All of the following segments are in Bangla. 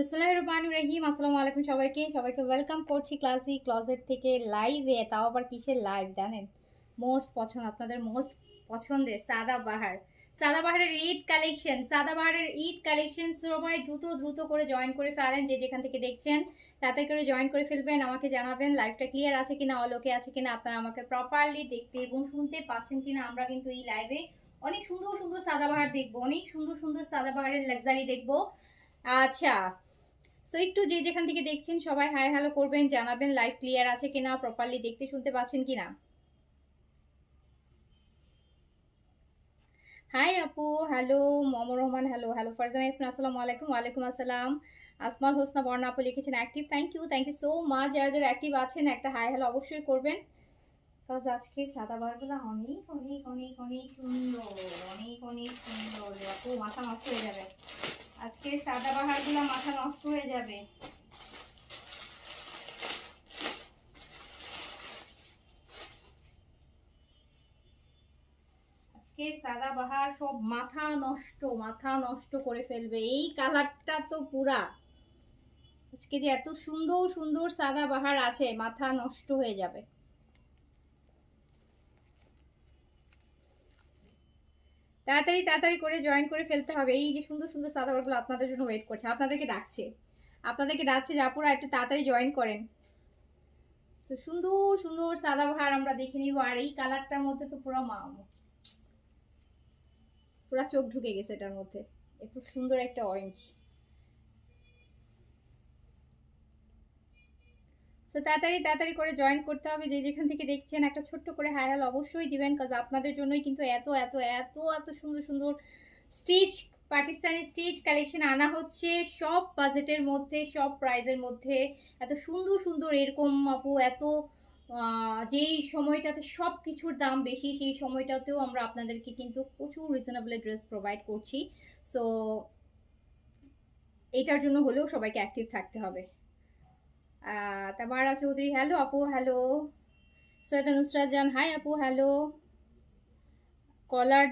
বিসমিল্লাহির রহমানির রহিম। আসসালামু আলাইকুম সবাইকে ওয়েলকাম করছি ক্লাসি ক্লজেট থেকে লাইভে। তাও আবার কিসের লাইভ জানেন? আপনাদের মোস্ট পছন্দের সাদাবাহারের ঈদ কালেকশন সবাই দ্রুত দ্রুত করে জয়েন করে ফেলেন। যে যেখান থেকে দেখছেন তাতে করে জয়েন করে ফেলবেন। আমাকে জানাবেন লাইভটা ক্লিয়ার আছে কিনা, অলোকে আছে কিনা, আপনারা আমাকে প্রপারলি দেখতে এবং শুনতে পাচ্ছেন কিনা। আমরা কিন্তু এই লাইভে অনেক সুন্দর সুন্দর সাদাবাহার দেখবো, অনেক সুন্দর সুন্দর সাদাবাহারের লাক্সারি দেখবো। আচ্ছা, সো একটু যে যেখান থেকে দেখছেন সবাই হাই হ্যালো করবেন, জানাবেন লাইভ ক্লিয়ার আছে কিনা, প্রপারলি দেখতে শুনতে পাচ্ছেন কিনা। হাই আপু, hello Momor Rahman, hello hello Farzana Ismin, আসসালামু আলাইকুম। ওয়ালাইকুম আসসালাম। আসমাল হোসনা বর্ণা আপু লিখেছেন active, thank you so much. যারা যারা অ্যাক্টিভ আছেন একটা হাই হ্যালো অবশ্যই করবেন। বিকজ আজকে সাদাবারগুলো অনেক অনেক অনেক অনেক সুন্দর, অনেক অনেক সুন্দর আপু, মাথা নষ্ট হয়ে যাবে। আজকে সাদাবাহারগুলো মাথা নষ্ট হয়ে যাবে। সাদাবাহার সব মাথা নষ্ট করে ফেলবে। এই কালারটা তো পুরা, আজকে যে এত সুন্দর সুন্দর সাদাবাহার আছে, মাথা নষ্ট হয়ে যাবে। তাড়াতাড়ি তাড়াতাড়ি করে জয়েন করে ফেলতে হবে। এই যে সুন্দর সুন্দর সাদাবাহারগুলো আপনাদের জন্য ওয়েট করছে, আপনাদেরকে ডাকছে যে আপুরা একটু তাড়াতাড়ি জয়েন করেন। সুন্দর সুন্দর সাদাবাহার আমরা দেখে নিব। আর এই কালারটার মধ্যে তো পুরা চোখ ঢুকে গেছে এটার মধ্যে, এত সুন্দর একটা অরেঞ্জ। সো তাড়াতাড়ি তাড়াতাড়ি করে জয়েন করতে হবে। যে যেখান থেকে দেখছেন একটা ছোট্ট করে হাই হ্যালো অবশ্যই দিবেন, কাজ আপনাদের জন্যই কিন্তু এত এত এত এত সুন্দর সুন্দর স্টিচ পাকিস্তানি স্টিচ কালেকশন আনা হচ্ছে। সব বাজেটের মধ্যে, সব প্রাইজের মধ্যে এত সুন্দর সুন্দর এরকম আপু, এত যেই সময়টাতে সব কিছুর দাম বেশি সেই সময়টাতেও আমরা আপনাদেরকে কিন্তু প্রচুর রিজনেবল ড্রেস প্রোভাইড করছি। সো এটার জন্য হলেও সবাইকে অ্যাক্টিভ থাকতে হবে। তামারা চৌধুরী হ্যালো আপু, হ্যালো। সৈয়দা নুসরাত জান হাই আপু, হ্যালো। কলার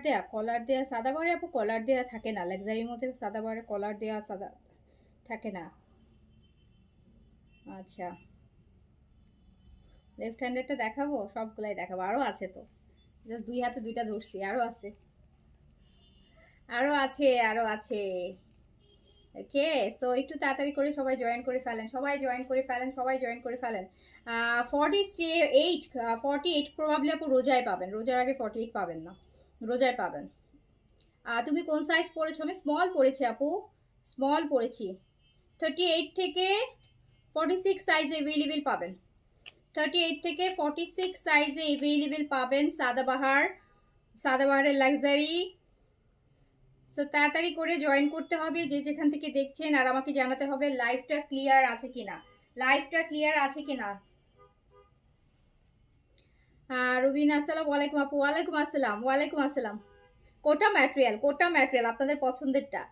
দেয়া সাদাবারে আপু, কলার দেয়া থাকে না লাক্সারির মধ্যে, সাদাবারে কলার দেয়া সাদা থাকে না। আচ্ছা, লেফট হ্যান্ডেরটা দেখাবো, সবগুলাই দেখাবো, আরও আছে তো, জাস্ট দুই হাতে দুইটা ধরছি, আরও আছে, আরও আছে, আরও আছে। ওকে, সো একটু তাড়াতাড়ি করে সবাই জয়েন করে ফেলেন, সবাই জয়েন করে ফেলেন। 48 প্রবাবলি আপু রোজায় পাবেন, রোজার আগে 48 পাবেন না, রোজায় পাবেন। তুমি কোন সাইজ পরেছো? আমি স্মল পরেছি আপু, স্মল পরেছি। 38 থেকে 46 সাইজে অ্যাভেলেবেল পাবেন, 38 থেকে 46 সাইজে অ্যাভেলেবেল পাবেন সাদাবাহারের লাক্সারি। সো তাড়াতাড়ি করে জয়েন করতে হবে যে যেখান থেকে দেখছেন, আর আমাকে জানাতে হবে লাইভটা ক্লিয়ার আছে কিনা, লাইভটা ক্লিয়ার আছে কিনা। রুবিন আসসালামু আলাইকুম আপু, ওয়ালাইকুম আসসালাম। কোটা ম্যাটেরিয়াল আপনাদের পছন্দেরটা,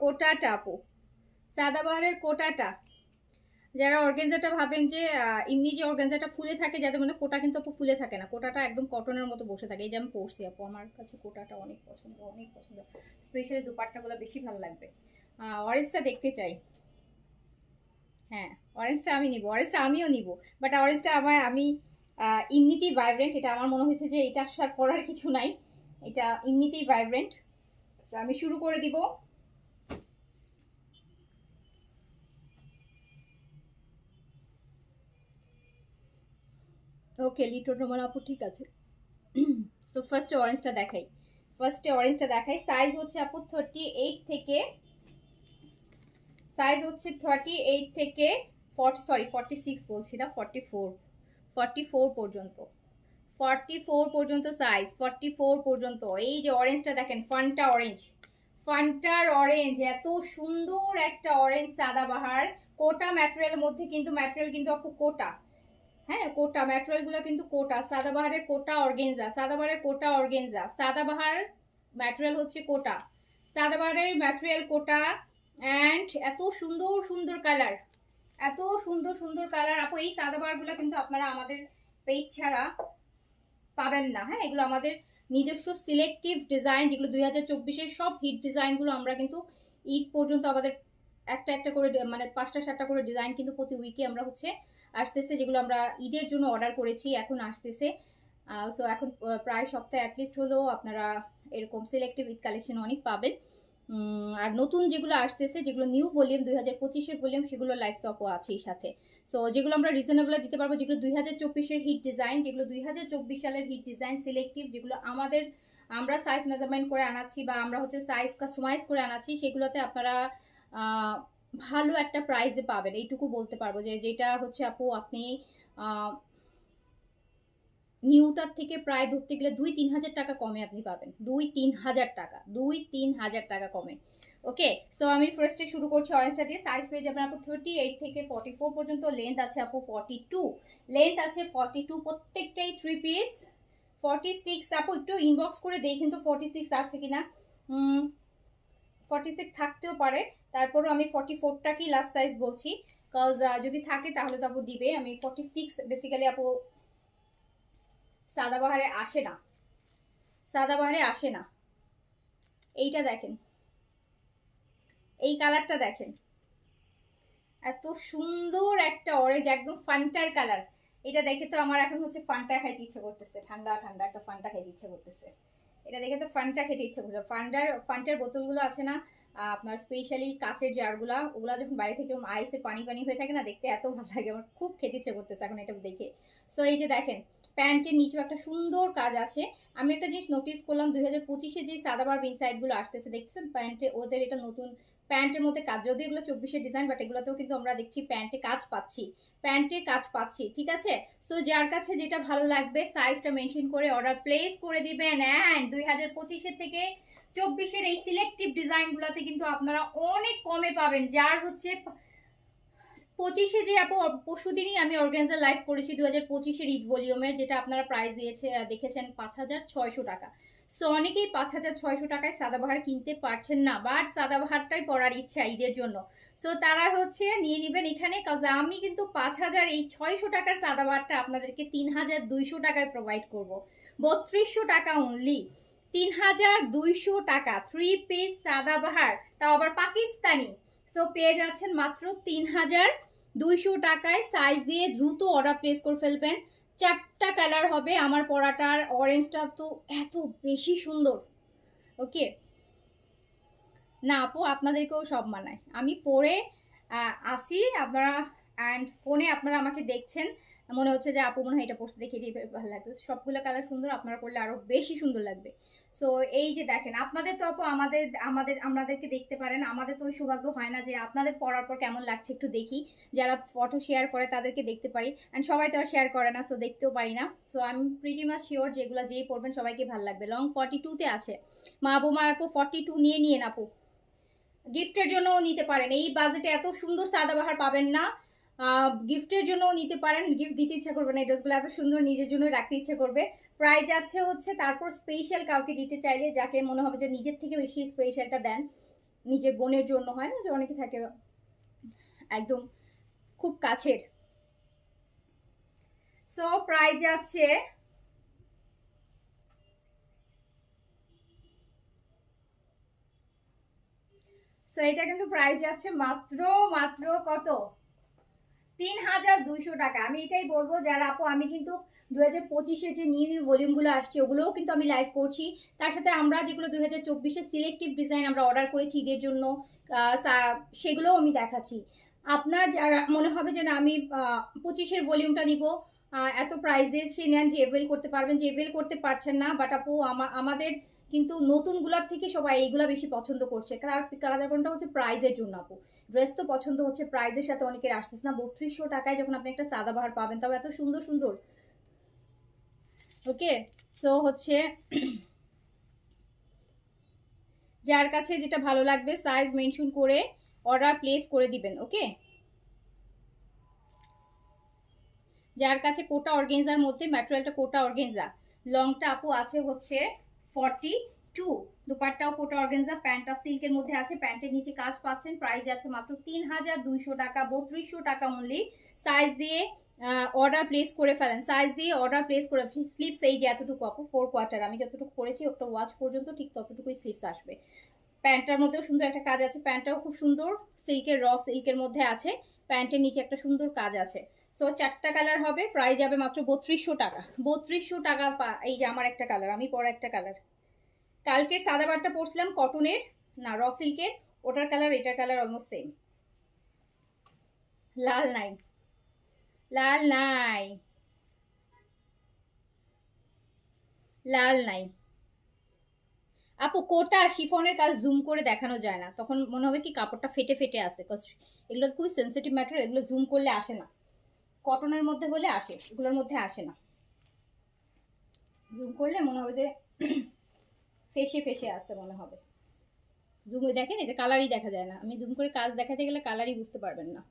কোটাটা আপু, সাদাবাহারের কোটাটা। যারা অর্গেনজাটা ভাবেন যে এমনি যে অর্গেনজাটা ফুলে থাকে, যাদের মনে কোটা কিন্তু আপু ফুলে থাকে না, কোটাটা একদম কটনের মতো বসে থাকে। এই যে আমি পরছি আপু, আমার কাছে কোটাটা অনেক পছন্দ, স্পেশালি দুপাট্টাগুলো বেশি ভালো লাগবে। অরেঞ্জটা দেখতে চাই। হ্যাঁ, অরেঞ্জটা আমিও নিব, বাট অরেঞ্জটা আমি এমনিতেই ভাইব্রেন্ট, এটা আমার মনে হয়েছে যে এটা আর পরার কিছু নাই, এটা এমনিতেই ভাইব্রেন্ট। আমি শুরু করে দিব। ওকে, লিটল রোমান আপু ঠিক আছে। সো ফার্স্টে অরেঞ্জটা দেখাই। সাইজ হচ্ছে আপু 38 থেকে, সাইজ হচ্ছে 38 থেকে 46 বলছি না, 44 পর্যন্ত, 44 পর্যন্ত সাইজ, 44 পর্যন্ত। এই যে অরেঞ্জটা দেখেন, ফান্টার অরেঞ্জ, এত সুন্দর একটা অরেঞ্জ সাদাবাহার। কোটা ম্যাটেরিয়ালের মধ্যে, কিন্তু ম্যাটেরিয়াল কিন্তু আপু কোটা, হ্যাঁ কোটা ম্যাটেরিয়ালগুলো কিন্তু কোটা, সাদাবাহারের কোটা অর্গেনজা, সাদাবাহার ম্যাটেরিয়াল হচ্ছে কোটা, সাদাবাহারের ম্যাটেরিয়াল কোটা। অ্যান্ড এত সুন্দর সুন্দর কালার, আপু। এই সাদাবাহারগুলো কিন্তু আপনারা আমাদের পেজ ছাড়া পাবেন না। হ্যাঁ, এগুলো আমাদের নিজস্ব সিলেক্টিভ ডিজাইন, যেগুলো 2024-এর সব হিট ডিজাইনগুলো আমরা কিন্তু ঈদ পর্যন্ত আমাদের একটা একটা করে মানে 5টা 7টা করে ডিজাইন কিন্তু প্রতি উইকে আমরা হচ্ছে আসতেছে, যেগুলো আমরা ঈদের জন্য অর্ডার করেছি এখন আসতেছে। সো এখন প্রায় সপ্তাহে অ্যাটলিস্ট হলেও আপনারা এরকম সিলেক্টিভ ঈদ কালেকশন অনেক পাবেন। আর নতুন যেগুলো আসতেছে, যেগুলো নিউ ভলিউম 2025-এর ভলিউম, সেগুলো লাইভ টপও আছে এই সাথে। সো যেগুলো আমরা রিজনেবলে দিতে পারবো, যেগুলো 2024-এর হিট ডিজাইন, যেগুলো 2024 সালের হিট ডিজাইন সিলেক্টিভ, যেগুলো আমরা সাইজ মেজারমেন্ট করে আনাচ্ছি বা আমরা হচ্ছে সাইজ কাস্টমাইজ করে আনাচ্ছি, সেগুলোতে আপনারা ভালো একটা প্রাইসে পাবেন, এইটুকু বলতে পারবো। যেটা হচ্ছে আপু আপনি নিউটার থেকে প্রায় ধরতে গেলে 2-3 হাজার টাকা কমে আপনি পাবেন, 2-3 হাজার টাকা, 2-3 হাজার টাকা কমে। ওকে, সো আমি ফার্স্টে শুরু করছি অরেঞ্জটা দিয়ে। সাইজ পেয়ে যাবেন আপু 38 থেকে 44 পর্যন্ত, লেন্থ আছে আপু 42, লেন্থ আছে 42, প্রত্যেকটাই 3 পিস। 46 আপু একটু ইনবক্স করে দেখেন তো 46 আছে কিনা। 46 থাকতেও পারে, তারপরও আমি 44টাকেই লাস্ট সাইজ বলছি, কজ যদি থাকে তাহলে তো আপু দিবে। আমি 46 বেসিক্যালি আপু সাদাবাহারে আসে না, সাদাবাহারে আসে না। এইটা দেখেন, এই কালারটা দেখেন, এত সুন্দর একটা অরেঞ্জ, একদম ফান্টার কালার। এটা দেখে তো আমার এখন হচ্ছে ফান্টা খাইতে ইচ্ছে করতেছে, ঠান্ডা ঠান্ডা একটা ফান্টা খাইতে ইচ্ছে করতেছে। এটা দেখে তো ফান্টা খেতে ইচ্ছে করছে। ফান্টার বোতলগুলো আছে না আপনার, স্পেশালি কাচের জারগুলা, ওগুলা যখন বাইরে থেকে আইসে পানি পানি হয়ে থাকে না, দেখতে এত ভালো লাগে, আমার খুব খেতে ইচ্ছে করতেছে এখন এটা দেখে। সো এই যে দেখেন, প্যান্টের নিচেও একটা সুন্দর কাজ আছে। আমি একটা জিনিস নোটিস করলাম, 2025-এ যে সাদাবার ইনসাইডগুলো আসতেছে দেখছেন প্যান্টে, ওদের এটা নতুন প্যান্টের মধ্যে কাজ, যদি এগুলো 24-এর ডিজাইন, বাট এগুলোতেও কিন্তু আমরা দেখছি প্যান্টে কাজ পাচ্ছি, প্যান্টে কাজ পাচ্ছি, ঠিক আছে। সো যার কাছে যেটা ভালো লাগবে সাইজটা মেনশন করে অর্ডার প্লেস করে দিবেন। অ্যান্ড 2025-এর থেকে 24-এর এই সিলেক্টিভ ডিজাইনগুলোতে কিন্তু আপনারা অনেক কমে পাবেন। যার হচ্ছে 25-এ যে আপু পরশু দিনই আমি অর্গানজার লাইভ করেছি 2025-এর ঈদ ভলিউমের, যেটা আপনারা প্রাইস দেখেছেন 5,600 টাকা। সো অনেকেই 5,600 টাকায় সাদাবাহার কিনতে পারছেন না, বাট সাদাবাহারটাই পরার ইচ্ছা ঈদের জন্য। সো তারা হচ্ছে নিয়ে নেবেন এখানে, কাজ আমি কিন্তু 5,600 টাকার সাদাবাহারটা আপনাদেরকে 3,200 টাকায় প্রোভাইড করব, 3200 টাকা অনলি, 3,200 টাকা 3 পিস সাদাবাহার, তাও আবার পাকিস্তানি। সো পেয়ে যাচ্ছেন মাত্র 3,200 টাকায়। সাইজ দিয়ে দ্রুত অর্ডার প্লেস করে ফেলবেন। 4টা কালার হবে, আমার পরাটার অরেঞ্জটা তো এত বেশি সুন্দর। ওকে, না আপু আপনাদেরকেও সব মানায়, আমি পরে আসি আপনারা, অ্যান্ড ফোনে আপনারা আমাকে দেখছেন, মনে হচ্ছে যে আপু মনে হয় এটা পড়তে দেখে ভালো লাগবে। সবগুলো কালার সুন্দর, আপনারা পড়লে আরো বেশি সুন্দর লাগবে। সো এই যে দেখেন, আপনাদের তো আপু আমাদেরকে দেখতে পারেন, আমাদের তো ওই সৌভাগ্য হয় না যে আপনাদের পড়ার পর কেমন লাগছে একটু দেখি। যারা ফটো শেয়ার করে তাদেরকে দেখতে পারি, অ্যান্ড সবাই তো আর শেয়ার করে না, সো দেখতেও পারি না। সো আমি প্রিটি মাচ শিওর যেগুলো যেই পড়বেন সবাইকে ভালো লাগবে। লং 42-তে আছে, মা বোমা আপু 42 নিয়ে আপু, গিফটের জন্যও নিতে পারেন। এই বাজেটে এত সুন্দর সাদাবাহার পাবেন না, গিফটের জন্যও নিতে পারেন, গিফট দিতে ইচ্ছা করবে না, এই ড্রেসগুলো এত সুন্দর নিজের জন্য রাখতে ইচ্ছে করবে। প্রাইস আছে হচ্ছে, তারপর স্পেশাল কাউকে দিতে চাইলে, যাকে মনে হবে যে নিজের থেকে বেশি স্পেশালটা দেন, নিজের বোনের জন্য হয় না যে অনেকে থাকে একদম খুব কাছের। সো প্রাইস আছে সো এটা কিন্তু প্রাইস আছে মাত্র মাত্র কত, 3,200 টাকা। আমি এটাই বলবো, যারা আপু আমি কিন্তু 2025-এর যে নিউ ভলিউমগুলো আসছে ওগুলোও কিন্তু আমি লাইভ করছি, তার সাথে আমরা যেগুলো 2024-এর সিলেক্টিভ ডিজাইন আমরা অর্ডার করেছি ঈদের জন্য সেগুলোও আমি দেখাচ্ছি। আপনার যারা মনে হবে যে না আমি 25-এর ভলিউমটা নিব, এত প্রাইস দিয়ে সে নেন, যে এভেল করতে পারবেন, যে এভেল করতে পারছেন না, বাট আপু আমাদের কিন্তু নতুনগুলার থেকে সবাই এইগুলা বেশি পছন্দ করছে, কারণটা হচ্ছে প্রাইজের জন্য আপু। ড্রেস তো পছন্দ হচ্ছে, প্রাইজের সাথে অনেকের আসতেছে না। 3200 টাকায় যখন আপনি একটা সাদাবাহার পাবেন, তবে এত সুন্দর সুন্দর। ওকে, সো হচ্ছে যার কাছে যেটা ভালো লাগবে সাইজ মেনশন করে অর্ডার প্লেস করে দিবেন। ওকে, যার কাছে কোটা অর্গেনজার মধ্যে, ম্যাটেরিয়ালটা কোটা অর্গেনজা, লংটা আপু আছে হচ্ছে 42, দুপাট্টাও কোটা অর্গেনজা, প্যান্টটা সিল্কের মধ্যে আছে, প্যান্টের নিচে কাজ পাচ্ছেন। প্রাইস আছে মাত্র 3,200 টাকা, 3200 টাকা অনলি। সাইজ দিয়ে অর্ডার প্লেস করে ফেলেন, সাইজ দিয়ে অর্ডার প্লেস করে। স্লিপস এই যে এতটুকু আপু 4 কোয়ার্টার, আমি যতটুকু পরেছি ওটা ওয়াচ পর্যন্ত ঠিক ততটুকুই স্লিপস আসবে। প্যান্টটার মধ্যেও সুন্দর একটা কাজ আছে, প্যান্টটাও খুব সুন্দর, সিল্কের র সিল্কের মধ্যে আছে, প্যান্টের নিচে একটা সুন্দর কাজ আছে। সো 4টা কালার হবে, প্রাইস যাবে মাত্র 3200 টাকা। 3200 টাকা। এই যে আমার একটা কালার, আমি পরা একটা কালার, কালকের সাদা বারটা পরছিলাম কটনের, না র সিল্কের, ওটার কালার এটার কালার অলমোস্ট সেম। লাল নাই, লাল নাই, লাল নাই আপু। কোটা শিফনের কাজ জুম করে দেখানো যায় না, তখন মনে হবে কি কাপড়টা ফেটে ফেটে আসে, এগুলো খুবই সেন্সিটিভ ম্যাটার, এগুলো জুম করলে আসে না। কটনের মধ্যে হলে আসে, এগুলোর মধ্যে আসে না, জুম করলে মনে হবে যে ফেসে ফেসে আসে মনে হবে। জুমে দেখেন এই যে কালারই দেখা যায় না, আমি জুম করে কাজ দেখাতে গেলে কালারই বুঝতে পারবেন না।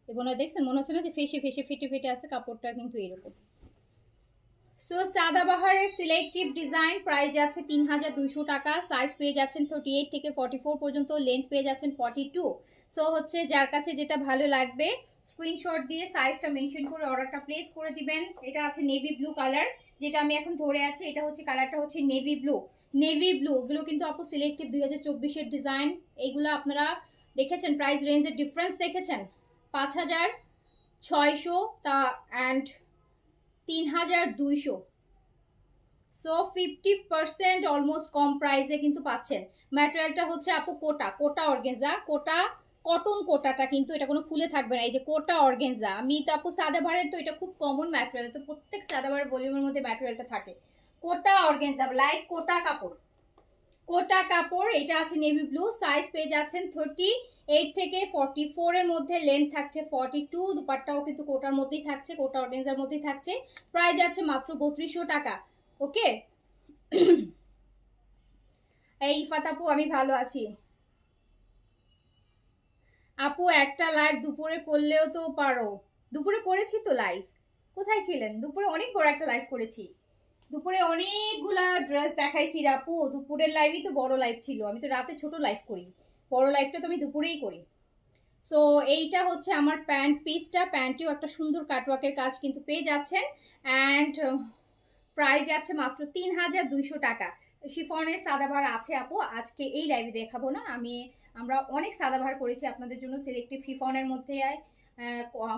এবং দেখছেন মনে হচ্ছে না যে ফেসে ফেসে ফেটে ফেটে আসে, কাপড়টা কিন্তু এরকম। সো সাদাবাহারের সিলেক্টিভ ডিজাইন প্রাইস যাচ্ছে 3200 টাকা, সাইজ পেয়ে যাচ্ছেন 38 থেকে 44 পর্যন্ত, লেন্থ পেয়ে যাচ্ছেন 42। সো হচ্ছে যার কাছে যেটা ভালো লাগবে স্ক্রিনশট দিয়ে সাইজটা মেনশন করে অর্ডারটা প্লেস করে দিবেন। এটা আছে নেভি ব্লু কালার, যেটা আমি এখন ধরে আছি, এটা হচ্ছে কালারটা হচ্ছে নেভি ব্লু। নেভি ব্লু এগুলো কিন্তু আপু সিলেক্টিভ 2024-এর ডিজাইন, এইগুলো আপনারা দেখেছেন, প্রাইস রেঞ্জের ডিফারেন্স দেখেছেন, 5600 তা অ্যান্ড 3200। সো 50% অলমোস্ট কম প্রাইসে কিন্তু পাচ্ছেন। ম্যাটেরিয়ালটা হচ্ছে আপু কোটা, কোটা অর্গেনজা, কোটা কটন, কোটাটা কিন্তু এটা কোনো ফুলে থাকবে না, এই যে কোটা অর্গেনজা। আমি তো আপু সাদাবাহারের তো এটা খুব কমন ম্যাটেরিয়াল, তো প্রত্যেক সাদাবাহারের ভলিউমের মধ্যে ম্যাটেরিয়ালটা থাকে। কোটা অর্গেনজা লাইক কোটা কাপড়, কোটা কাপড়, এটা আছে নেভি ব্লু, সাইজ পেয়ে যাচ্ছেন 38 থেকে 44 এর মধ্যে, লেন্থ থাকছে 42, দুপাট্টাও কিন্তু কোটার মধ্যেই থাকছে, কোটা অর্গেনজার মধ্যেই থাকছে, প্রাইস যাচ্ছে মাত্র 3200 টাকা। ওকে এই ইফাত আপু আমি ভালো আছি আপু, একটা লাইভ দুপুরে করলেও তো পারো। দুপুরে করেছি তো লাইভ, কোথায় ছিলেন দুপুরে? অনেক বড় একটা লাইভ করেছি, দুপুরে অনেকগুলা ড্রেস দেখাইছি আপু, দুপুরের লাইভই তো বড় লাইভ ছিল, আমি তো রাতে ছোট লাইভ করি, বড় লাইভটা তো আমি দুপুরেই করি। সো এইটা হচ্ছে আমার প্যান্ট পিসটা, প্যান্টেও একটা সুন্দর কাটওয়ার্কের কাজ কিন্তু পেয়ে যাচ্ছেন, অ্যান্ড প্রাইস যাচ্ছে মাত্র 3200 টাকা। শিফনের সাদাভার আছে আপু, আজকে এই লাইভে দেখাবো না আমি, আমরা অনেক সাদাভার করেছি আপনাদের জন্য, সিলেক্টিভ শিফনের মধ্যে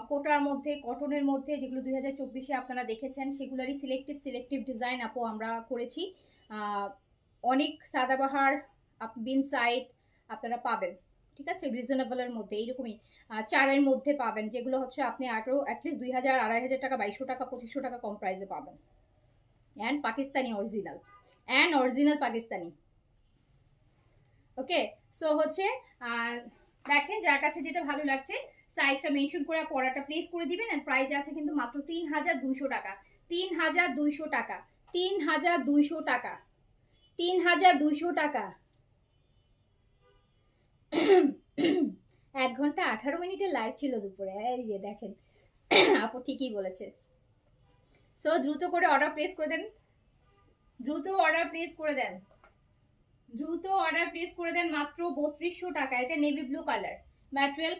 কোটার মধ্যে, কটনের মধ্যে, যেগুলো 2024-এ আপনারা দেখেছেন সেগুলোরই সিলেক্টিভ ডিজাইন আপু আমরা করেছি। অনেক সাদাবাহার বিন সাইড আপনারা পাবেন, ঠিক আছে, রিজনেবলের মধ্যে, এইরকমই 4-এর মধ্যে পাবেন, যেগুলো হচ্ছে আপনি আরও অ্যাটলিস্ট 2000, 2500 টাকা, 2200 টাকা, 2500 টাকা কম প্রাইসে পাবেন। And Pakistani original, Pakistani. Okay, so হচ্ছে দেখেন যার কাছে যেটা ভালো লাগছে সাইজটা মেনশন করে পড়াটা প্লেস করে দিবেন, এন্ড প্রাইস আছে কিন্তু মাত্র 3200 টাকা। 3200 টাকা, 3200 টাকা, 3200 টাকা। 1 ঘন্টা 18 মিনিটের লাইভ ছিল দুপুরে, এই যে দেখেন আপু ঠিকই বলেছে। সো দ্রুত করে অর্ডার প্লেস করে দেন, দ্রুত অর্ডার প্লেস করে দেন, দ্রুত অর্ডার প্লেস করে দেন, মাত্র 3200 টাকা। এটা নেভি ব্লু কালার, ম্যাটেরিয়াল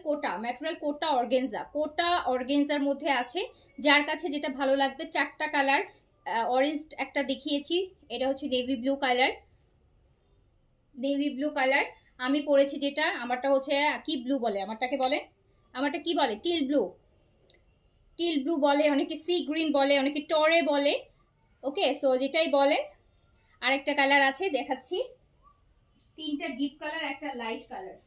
কোটা অর্গেনজা, কোটা অর্গেনজার মধ্যে আছে, যার কাছে যেটা ভালো লাগবে। 4টা কালার, অরেঞ্জ একটা দেখিয়েছি, এটা হচ্ছে navy blue colour, navy blue colour. আমি পরেছি যেটা, আমারটা হচ্ছে কি ব্লু বলে, আমারটাকে বলে, আমারটা কি বলে, টিল ব্লু, টিল ব্লু বলে, অনেকে সি গ্রিন বলে, অনেকে টরে বলে। ওকে, সো যেটাই বলেন। আরেকটা কালার আছে দেখাচ্ছি, 3টা ডিপ কালার, একটা লাইট কালার,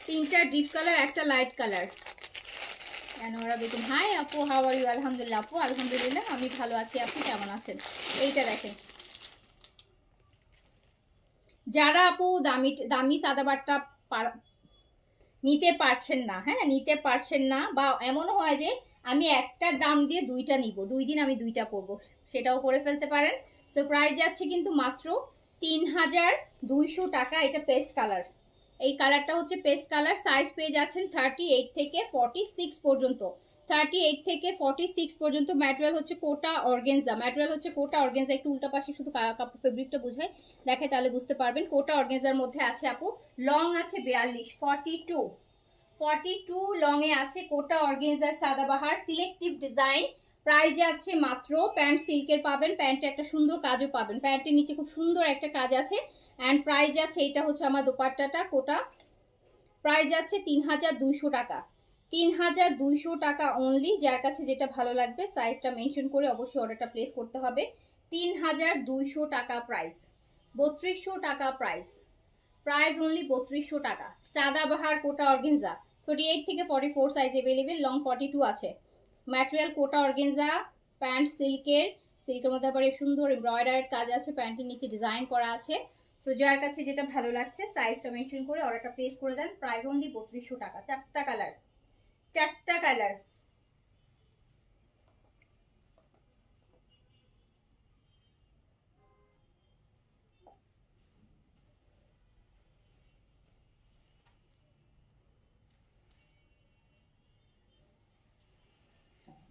3টা ডিপ কালার, একটা লাইট কালার। ওরা বেতন, হাই আপু, হাউ আর ইউ? আলহামদুলিল্লাহ আপু, আলহামদুলিল্লাহ আমি ভালো আছি, আপনি কেমন আছেন? এইটা দেখেন, যারা আপু দামি দামি সাদাবারটা নিতে পারছেন না, হ্যাঁ নিতে পারছেন না, বা এমনও হয় যে আমি একটার দাম দিয়ে 2টা নিব, 2 দিন আমি 2টা পরবো, সেটাও করে ফেলতে পারেন। সো প্রাইস যাচ্ছে কিন্তু মাত্র 3200 টাকা। এটা পেস্ট কালার, এই কালারটা হচ্ছে পেস্ট কালার, সাইজ পেয়ে যাচ্ছেন 38 থেকে 46 পর্যন্ত, 38 থেকে 46 পর্যন্ত। ম্যাটেরিয়াল হচ্ছে কোটা অর্গেনজা, ম্যাটেরিয়াল হচ্ছে কোটা অর্গেনজা। একটু উল্টা পাশে শুধু কাপড় ফেব্রিকটা বোঝায়, দেখে তাহলে বুঝতে পারবেন। কোটা অর্গেনজার মধ্যে আছে আপু, লং আছে 42, 42 লং এ আছে, কোটা অর্গেনজার সাদাবাহার সিলেক্টিভ ডিজাইন, প্রাইস যাচ্ছে মাত্র, প্যান্ট সিল্কের পাবেন, প্যান্টে একটা সুন্দর কাজও পাবেন, প্যান্টের নিচে খুব সুন্দর একটা কাজ আছে। অ্যান্ড প্রাইস যাচ্ছে, এটা হচ্ছে আমার দোপাট্টাটা কোটা, প্রাইস যাচ্ছে ৩,২০০ টাকা। ৩,২০০ টাকা অনলি। যার কাছে যেটা ভালো লাগবে সাইজটা মেনশন করে অবশ্যই অর্ডারটা প্লেস করতে হবে। ৩,২০০ টাকা প্রাইস, ৩২০০ টাকা প্রাইস, প্রাইস অনলি ৩২০০ টাকা। সাদাবাহার কোটা অর্গেনজা 38 থেকে 44 সাইজ অ্যাভেলেবেল, লং 42 আছে। ম্যাটেরিয়াল কোটা অর্গেনজা, প্যান্ট সিল্কের, সিল্কের মধ্যে আবার সুন্দর এমব্রয়ডারির কাজ আছে, প্যান্টের নিচে ডিজাইন করা আছে। সো যার কাছে যেটা ভালো লাগছে সাইজটা মেনশন করে অর্ডারটা প্লেস করে দেন। প্রাইস অনলি ৩২০০ টাকা। চারটা কালার, চারটা কালার।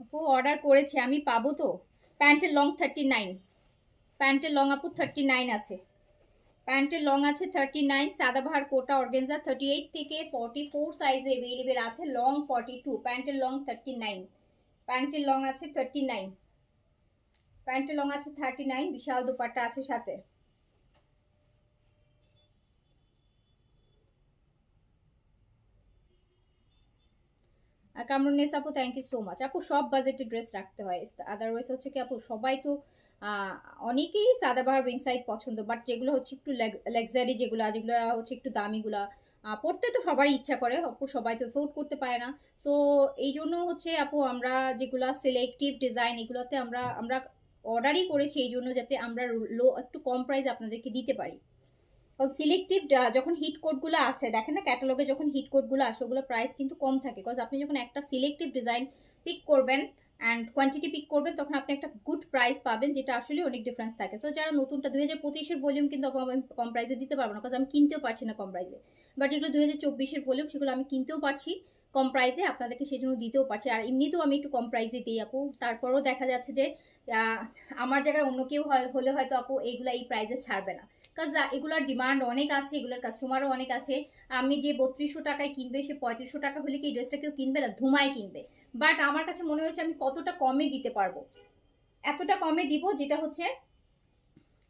আপু অর্ডার করেছি আমি, পাবো তো? প্যান্টের লং 39, প্যান্টের লং আপু 39 আছে, প্যান্টের লং আছে 39। সাদাবাহার কোটা অর্গেনজা 38 থেকে 44 সাইজে অ্যাভেলেবেল আছে, লং 42, প্যান্টের লং 39, প্যান্টের লং আছে 39, প্যান্টের লং আছে 39, বিশাল দুপাট্টা আছে সাথে। কামরুন্নেস আপু থ্যাংক ইউ সো মাচ। আপু সব বাজেটের ড্রেস রাখতে হয়, আদারওয়াইজ হচ্ছে কি আপু সবাই তো অনেকেই সাদাবাহার উইং সাইড পছন্দ, বাট যেগুলো হচ্ছে একটু লাক্সারি, যেগুলো যেগুলো হচ্ছে একটু দামিগুলা পড়তে তো সবারই ইচ্ছা করে আপু, সবাই তো এফোর্ড করতে পারে না। সো এই জন্য হচ্ছে আপু আমরা যেগুলো সিলেক্টিভ ডিজাইন এগুলোতে আমরা আমরা অর্ডারই করেছি এই জন্য, যাতে আমরা লো একটু কম প্রাইস আপনাদেরকে দিতে পারি। সিলেক্টিভ যখন হিট কোডগুলো আসে দেখেন না, ক্যাটালগে যখন হিট কোডগুলো আসে ওগুলো প্রাইস কিন্তু কম থাকে, বিকজ আপনি যখন একটা সিলেক্টিভ ডিজাইন পিক করবেন অ্যান্ড কোয়ান্টিটি পিক করবেন তখন আপনি একটা গুড প্রাইস পাবেন, যেটা আসলে অনেক ডিফারেন্স থাকে। সো যারা নতুনটা 2025-এর ভলিউম কিন্তু আমি কম প্রাইসে দিতে পারবো না, বিকজ আমি কিনতেও পারছি না কম প্রাইসে, বাট যেগুলো 2024-এর ভলিউম সেগুলো আমি কিনতেও পারছি কম প্রাইসে, আপনাদেরকে সেই জন্য দিতেও পারছি। আর এমনিতেও আমি একটু কম প্রাইসে দিই আপু, তারপরেও দেখা যাচ্ছে যে আমার জায়গায় অন্য কেউ হলে হয়তো আপু এইগুলো এই প্রাইসে ছাড়বে না, কাজ এগুলোর ডিমান্ড অনেক আছে, এগুলোর কাস্টমারও অনেক আছে। আমি যে ৩২০০ টাকায় কিনবে সে ৩৫০০ টাকা হলে কি এই ড্রেসটা কেউ কিনবে না, ধুমায় কিনবে। বাট আমার কাছে মনে হয়েছে আমি কতটা কমে দিতে পারবো, এতটা কমে দিব যেটা হচ্ছে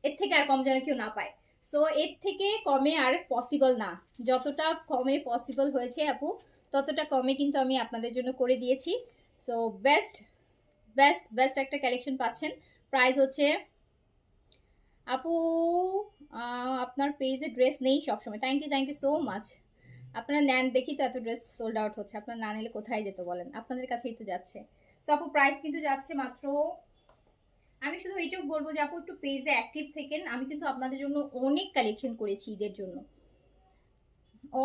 এর থেকে আর কম যেন কেউ না পায়। সো এর থেকে কমে আর পসিবল না, যতটা কমে পসিবল হয়েছে আপু ততটা কমে কিন্তু আমি আপনাদের জন্য করে দিয়েছি। সো বেস্ট বেস্ট বেস্ট একটা কালেকশন পাচ্ছেন। প্রাইস হচ্ছে আপু আপনার পেজে ড্রেস নেই সবসময়, থ্যাংক ইউ সো মাচ। আপনারা নেন দেখি তো এত ড্রেস সোল্ড আউট হচ্ছে, আপনারা না নিলে কোথায় যেত বলেন, আপনাদের কাছেই তো যাচ্ছে। সো আপু প্রাইস কিন্তু যাচ্ছে মাত্র, আমি শুধু এইটুকু বলবো যে আপু একটু পেজে অ্যাক্টিভ থেকেন, আমি কিন্তু আপনাদের জন্য অনেক কালেকশন করেছি ঈদের জন্য,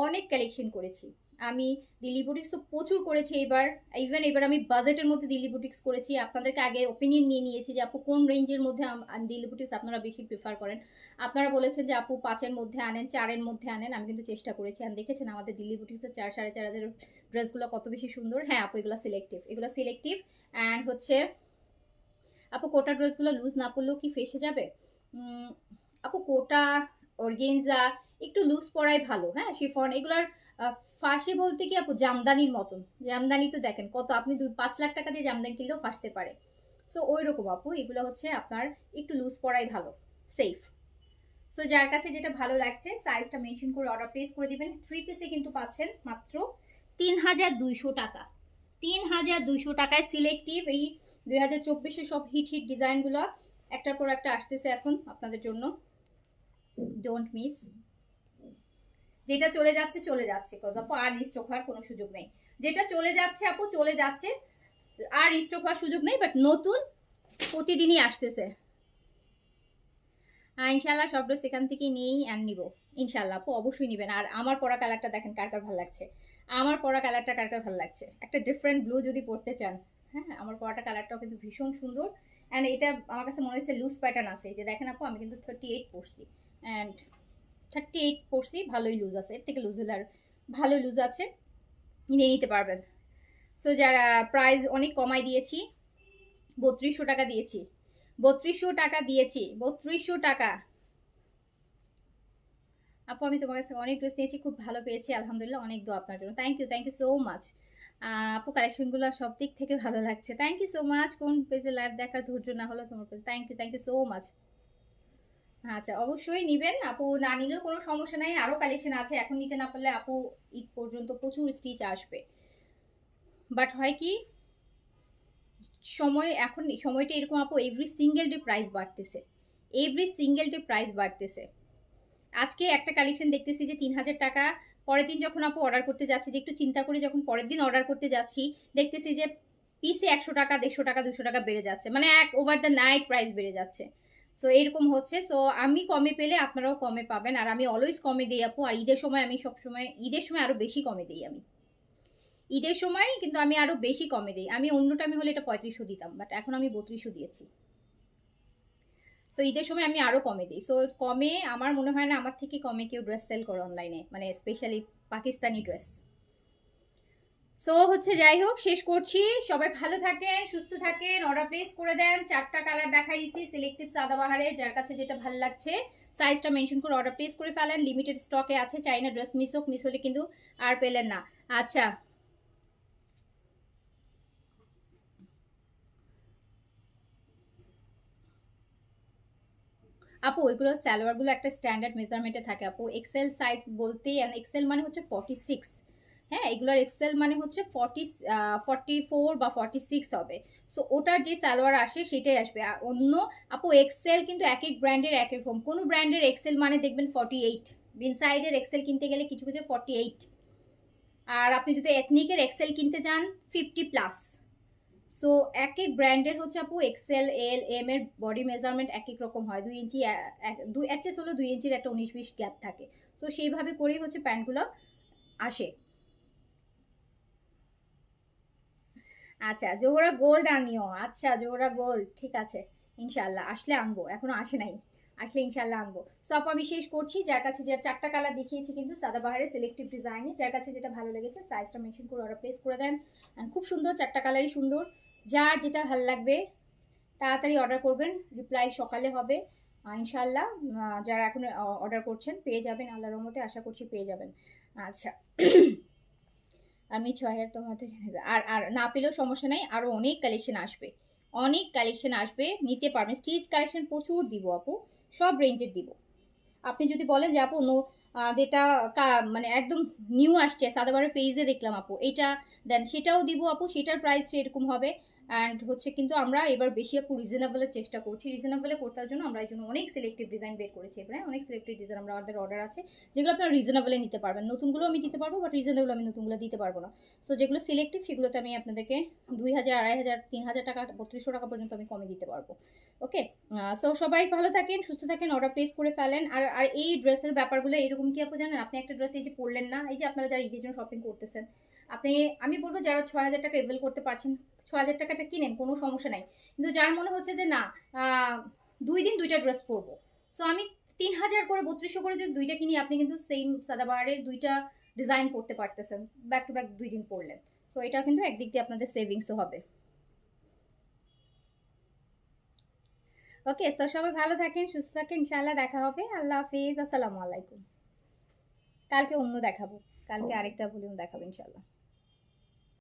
অনেক কালেকশন করেছি আমি। দিল্লি বুটিক্স তো প্রচুর করেছি এবার, ইভেন এবার আমি বাজেটের মধ্যে দিল্লি বুটিক্স করেছি। আপনাদেরকে আগে ওপিনিয়ন নিয়ে নিয়েছি যে আপু কোন রেঞ্জের মধ্যে দিল্লি বুটিক্স আপনারা বেশি প্রিফার করেন। আপনারা বলেছেন যে আপু 5-এর মধ্যে আনেন, 4-এর মধ্যে আনেন, আমি কিন্তু চেষ্টা করেছি। আর দেখেছেন আমাদের দিল্লি বুটিক্সের 4-4.5 হাজার ড্রেসগুলো কত বেশি সুন্দর। হ্যাঁ আপু এগুলো সিলেক্টিভ, এগুলো সিলেক্টিভ। অ্যান্ড হচ্ছে আপু কোটা ড্রেসগুলো লুজ না পড়লেও কি ফেসে যাবে? আপু কোটা অর্গেনজা একটু লুজ পরাই ভালো, হ্যাঁ শিফন এগুলার ফাঁসে বলতে কি আপু জামদানির মতন, জামদানি তো দেখেন কত, আপনি 5 লাখ টাকা দিয়ে জামদানি কিনলেও ফাঁসতে পারে। সো ওই রকম আপু এগুলো হচ্ছে আপনার একটু লুজ পরাই ভালো, সেফ। সো যার কাছে যেটা ভালো লাগছে সাইজটা মেনশন করে অর্ডার প্লেস করে দিবেন। 3 পিসে কিন্তু পাচ্ছেন মাত্র ৩,২০০ টাকা, ৩,২০০ টাকায় সিলেক্টিভ এই 2024-এর সব হিট হিট ডিজাইনগুলো একটার পর একটা আসতেছে এখন আপনাদের জন্য, ডোন্ট মিস। যেটা চলে যাচ্ছে চলে যাচ্ছে, আপু আর রিস্টক হওয়ার কোনো সুযোগ নেই, যেটা চলে যাচ্ছে আপু চলে যাচ্ছে, আর রিস্টক হওয়ার সুযোগ নেই, বাট নতুন প্রতিদিনই আসতেছে। ইনশাল্লাহ সব ড্রেস এখান থেকে নিয়েই নিব ইনশাল্লাহ আপু, অবশ্যই নেবেন। আর আমার পরা কালারটা দেখেন কার কার ভালো লাগছে, আমার পরা কালারটা কার কার ভালো লাগছে, একটা ডিফারেন্ট ব্লু যদি পরতে চান, হ্যাঁ আমার পরাটা কালারটাও কিন্তু ভীষণ সুন্দর। অ্যান্ড এটা আমার কাছে মনে হচ্ছে লুজ প্যাটার্ন আছে, যে দেখেন আপু আমি কিন্তু 38 পরছি, অ্যান্ড 38 পরছি, ভালোই লুজ আছে, এর থেকে লুজ হলে আর ভালো লুজ আছে, নিয়ে নিতে পারবেন। সো যারা প্রাইস অনেক কমাই দিয়েছি, ৩২০০ টাকা দিয়েছি, ৩২০০ টাকা দিয়েছি, ৩২০০ টাকা। আপু আমি তোমার কাছে অনেক ড্রেস নিয়েছি, খুব ভালো পেয়েছি আলহামদুলিল্লাহ, অনেক দোয়া আপনার জন্য, থ্যাংক ইউ সো মাচ। আপু কালেকশনগুলো সব দিক থেকে ভালো লাগছে। Thank you so much. কোন পেজে লাইভ দেখার ধৈর্য না হলো তোমার পেজে। Thank you so much. আচ্ছা, অবশ্যই নিবেন আপু, না নিলেও কোনো সমস্যা নাই, আরও কালেকশন আছে। এখন নিতে না পারলে আপু ঈদ পর্যন্ত প্রচুর স্টিচ আসবে। বাট হয় কি, এখন সময়টা এরকম আপু, এভরি সিঙ্গেল ডে প্রাইস বাড়তেছে, এভরি সিঙ্গেল ডে প্রাইস বাড়তেছে। আজকে একটা কালেকশন দেখতেছি যে 3000 টাকা, পরের দিন যখন আপু অর্ডার করতে যাচ্ছি, যে একটু চিন্তা করে যখন পরের দিন অর্ডার করতে যাচ্ছি, দেখতেছি যে পিসে 100 টাকা, 150 টাকা, 200 টাকা বেড়ে যাচ্ছে, মানে এক ওভার দ্য নাইট প্রাইস বেড়ে যাচ্ছে। সো এরকম হচ্ছে। সো আমি কমে পেলে আপনারাও কমে পাবেন, আর আমি অলওয়েজ কমে দিই আপু। আর ঈদের সময় আমি সবসময়, ঈদের সময় আরও বেশি কমে দিই আমি। ঈদের সময় কিন্তু আমি আরও বেশি কমে দিই। আমি অন্য টাইমে হলে এটা 3500 দিতাম, বাট এখন আমি 3200 দিয়েছি। সো ঈদের সময় আমি আরও কমে দিই। সো কমে আমার মনে হয় না আমার থেকে কমে কেউ ড্রেস সেল করে অনলাইনে, মানে স্পেশালি পাকিস্তানি ড্রেস। সো হচ্ছে, যাই হোক, শেষ করছি। সবাই ভালো থাকেন, সুস্থ থাকেন, অর্ডার প্লেস করে দেন। 4টা কালার দেখাই দিছি সিলেক্টিভ সাদাবাহারে, যার কাছে যেটা ভালো লাগছে সাইজটা মেনশন করে অর্ডার প্লেস করে ফেলেন। লিমিটেড স্টকে আছে, চাইনা ড্রেস মিস হোক, মিস হলে কিন্তু আর পেলেন না। আচ্ছা আপু, ওইগুলো সালোয়ারগুলো একটা স্ট্যান্ডার্ড মেজারমেন্টে থাকে আপু। এক্সেল সাইজ বলতে, এক্সেল মানে হচ্ছে 46। হ্যাঁ, এগুলোর এক্সেল মানে হচ্ছে 44 বা 46 হবে। সো ওটার যে সালোয়ার আসে সেটাই আসবে। আর অন্য আপু এক্সেল কিন্তু এক এক ব্র্যান্ডের এক এক রকম। কোনো ব্র্যান্ডের এক্সেল মানে দেখবেন 48, বিনসাইডের এক্সেল কিনতে গেলে কিছু কিছু 48। আর আপনি যদি এথনিকের এক্সেল কিনতে চান 50+। সো এক এক ব্র্যান্ডের হচ্ছে আপু এক্সেল, এল, এম এর বডি মেজারমেন্ট এক এক রকম হয়। 2 ইঞ্চি, দুই অ্যাটলিস্ট হলো 2 ইঞ্চির একটা 19-20 গ্যাপ থাকে। তো সেইভাবে করেই হচ্ছে প্যান্টগুলো আসে। আচ্ছা, জোহরা গোল্ড আনিও। আচ্ছা, জোহরা গোল্ড, ঠিক আছে, ইনশাল্লাহ আসলে আনবো, এখনো আসে নাই, আসলে ইনশাল্লাহ আনবো। সো আপু আমি শেষ করছি। যার কাছে যে 4টা কালার দেখিয়েছি কিন্তু সাদাবাহারের সিলেক্টিভ ডিজাইনে, যার কাছে যেটা ভালো লেগেছে সাইজটা মেনশন করে অর্ডার প্লেস করে দেন। খুব সুন্দর, 4টা কালারই সুন্দর। যার যেটা ভালো লাগবে তাড়াতাড়ি অর্ডার করবেন, রিপ্লাই সকালে হবে ইনশাল্লাহ। যারা এখন অর্ডার করছেন পেয়ে যাবেন, আল্লাহর রহমতে আশা করছি পেয়ে যাবেন। আচ্ছা, আমি 6000 তোমাদের, আর আর না পেলেও সমস্যা নাই, আরও অনেক কালেকশন আসবে, অনেক কালেকশন আসবে, নিতে পারবেন। স্টিচ কালেকশন প্রচুর দিব আপু, সব রেঞ্জের দিব। আপনি যদি বলেন যে আপু যেটা মানে একদম নিউ আসছে সাদাবারের পেজে দেখলাম আপু এটা দেন, সেটাও দিব আপু, সেটার প্রাইস এরকম হবে। অ্যান্ড হচ্ছে কিন্তু আমরা এবার বেশি আপু রিজনেবলের চেষ্টা করছি। রিজনেবলে করতে জন্য আমরা এই জন্য অনেক সিলেক্টিভ ডিজাইন বের করেছি এবার। অনেক সিলেক্টিভ ডিজাইন আমরা আমাদের অর্ডার আছে, যেগুলো আপনারা রিজনেবলে নিতে পারবেন। নতুনগুলো আমি দিতে পারবো, বাট রিজনেবল আমি নতুনগুলো দিতে পারবো না। সো যেগুলো সিলেক্টিভ সেগুলোতে আমি আপনাদেরকে 2000, 2500, 3000 টাকা, 3200 টাকা পর্যন্ত আমি কমে দিতে পারবো। ওকে। সো সবাই ভালো থাকেন, সুস্থ থাকেন, অর্ডার প্লেস করে ফেলেন। আর আর এই ড্রেসের ব্যাপারগুলো এরকম কি আপু জানেন, আপনি একটা ড্রেস এই যে পরলেন না, এই যে আপনারা যারা ঈদের জন্য শপিং করতেছেন, আপনি, আমি বলবো যারা 6000 টাকা এভেল করতে পারছেন, 6000 টাকাটা কিনেন, কোনো সমস্যা নাই। কিন্তু যার মনে হচ্ছে যে না, 2 দিন 2টা ড্রেস পরবো, সো আমি 3000 করে, 3200 করে যদি 2টা কিনি, আপনি কিন্তু সেম সাদাবাহারের 2টা ডিজাইন করতে পারতেছেন ব্যাক টু ব্যাক 2 দিন পরলেন। সো এটা কিন্তু একদিক দিয়ে আপনাদের সেভিংসও হবে। ওকে, তো সবাই ভালো থাকেন, সুস্থ থাকেন, ইনশাআল্লাহ দেখা হবে। আল্লাহ হাফিজ, আসসালামু আলাইকুম। কালকে অন্য দেখাবো, কালকে আরেকটা ভলিউম দেখাবো ইনশাআল্লাহ।